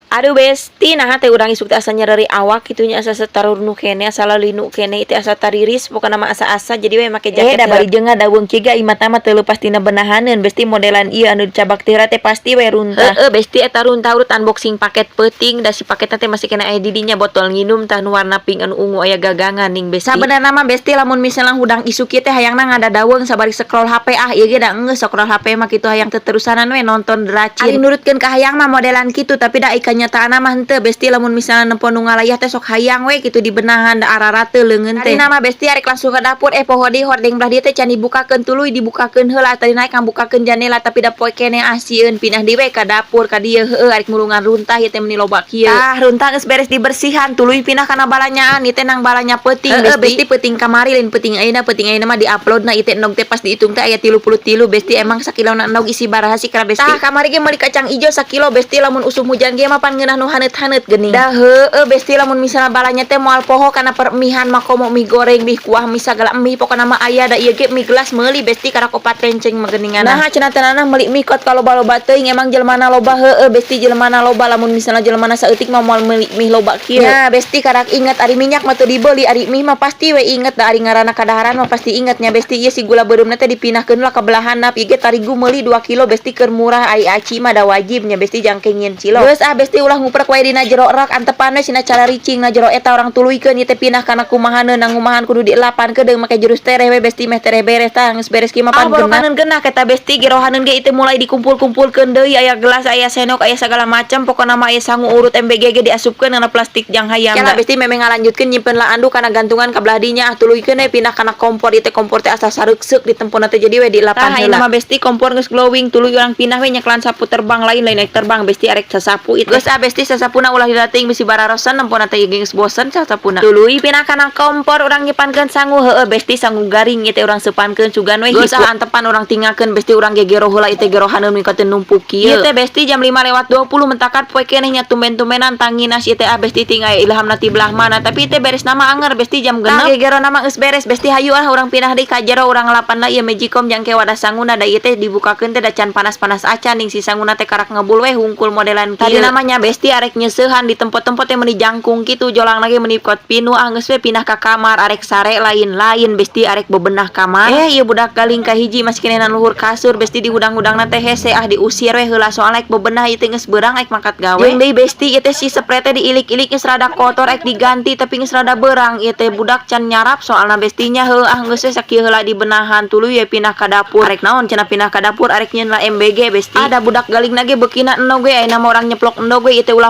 Aduh besti, nah teh urang isuk teh asa nyeri awak kitunya asa setarur nu kene asa linu kene teh asa tariris pokona mah asa-asa jadi we make jaket. Da bari jeung daweung ciga imata mah teu leupas tina benahaneun besti modelan ieu anu dicabak teh teh pasti we runtah. Heeh besti eta runtah urut unboxing paket peuting da si paketna teh masih kena aya di dinya botol nginum tah nu warna pink anu ungu aya gagangan ning besti. Sabenerna mah besti lamun misalnya hudang isuk ieu teh hayangna ngadaweung sabari scroll HP ieu ge da geus scroll HP mah kitu hayang teterusanan we nonton dracin. Ari nurutkeun ka hayang mah modelan kitu tapi da ika nyataana mah henteu besti lamun misalnya nempo nu ngalayah teh sok hayang we kitu di benahan da arara teu leungeun teh. Tadina mah besti arek langsung ka dapur poho di hordeng belah dieu teh can dibukakeun tuluy dibukakeun heula tadi naik bukakeun jendela tapi da poe kene asieun pindah di we ka dapur ka dieu heueuh arek mulungan runtah ieu teh meuni loba kieu. Tah runtah geus beres dibersihan tuluy pindah kana balanyaan ieu teh nang balanya peuting besti peuting kamari lain peuting ayeuna mah di-uploadna ieu teh endog teh pas dihitung teh aya 33 besti emang sakilona endog isi baraha sih kana besti. Tah kamari ge meuli kacang ijo sakilo besti lamun usum hujan ge mah pan ngeunah nu haneut-haneut geuning. Da heueuh besti lamun misalna balanya teh moal poho kana permihan mah komo mie goreng mie kuah mie sagala mie pokona mah aya da ieu ge mie gelas meuli besti karek opat renceng mah geuningan. Nah cenah teh meuli mie kot kaloba-loba teuing emang jelmana loba heueuh besti jelmana loba lamun misalna jelmana saeutik mah moal meuli mie loba kieu. Nah besti karek inget ari minyak mah teu dibeuli ari mie mah pasti we inget da ari ngaranna kadaharan mah pasti inget nya besti ieu si gula beureumna teh dipindahkeun lah ka belahanna ieu ge tarigu meuli 2 kilo besti keur murah ai aci mah da wajib nya besti jangke ngieun cilok. Geus besti ulah nguprek wae dina jero rak antepan we sina cara ricing na jero eta orang tuluykeun ieu teh pindah kana kumahaneun nang kumahan kudu dielapan kedeung make jurus tereh we besti meh tereh beres tah geus beres kieu mah pan geunah kata besti girohaneun ge itu mulai dikumpul-kumpulkeun deui aya gelas aya sendok aya sagala macam pokona mah aya sangu urut MBG ge diasupkeun kana plastik jang hayam. Kela besti memang ngalanjutkeun nyimpen la anduk kana gantungan ka belah dinya tuluykeun we pindah kana kompor ieu teh kompor teh asa sareukseuk di tempona teh jadi we dielapan heula. Tah mah besti kompor geus glowing tuluy urang pindah we nyeklan sapu terbang lain naik terbang besti arek sasapu itu. Geus besti sasapuna ulah didating bisi bararosan nempona teh geus bosen sasapuna. Tuluy pindah kana kompor urang nyipankeun sangu heueuh besti sangu garing ieu teh urang seupankeun sugan we geus antepan urang tinggalkeun besti urang ge gero heula ieu teh gerohaneun mikateun numpuk kieu. Ieu teh besti jam 5:20 mentakat poe keneh nya tumben-tumbenan tangina si teh besti tinggal ilhamna ti belah mana tapi teh beres nama anger besti jam 6. Tah gero nama geus beres besti hayu urang pindah deui ka jero urang ngalapanna ieu Magicom jangke wadah sanguna da ieu teh dibukakeun teh da can panas-panas acan ning si sanguna teh karak ngebul we hungkul modelan kieu. Tadi namanya besti arek nyeusehan di tempat-tempat yang meuni jangkung kitu jolang lagi meuni kot pinu geus we pindah ka kamar arek sare lain-lain besti arek bebenah kamar. Ieu budak galing ka hiji masih kenenan luhur kasur besti di hudang-hudangna teh hese diusir we heula soal arek bebenah ieu teh geus beurang arek mangkat gawe. Jeung deui besti ieu teh si spray teh diilik-ilik geus rada kotor arek diganti tapi geus rada beurang ieu teh budak can nyarap soalna bestinya heueuh geus we sakieu heula di benahan tuluy we pindah ka dapur. Arek naon cenah pindah ka dapur arek nyieun la MBG besti. Ada budak galing lagi beukina endog we ayeuna mah urang nyeplok endog we ieu teh ulah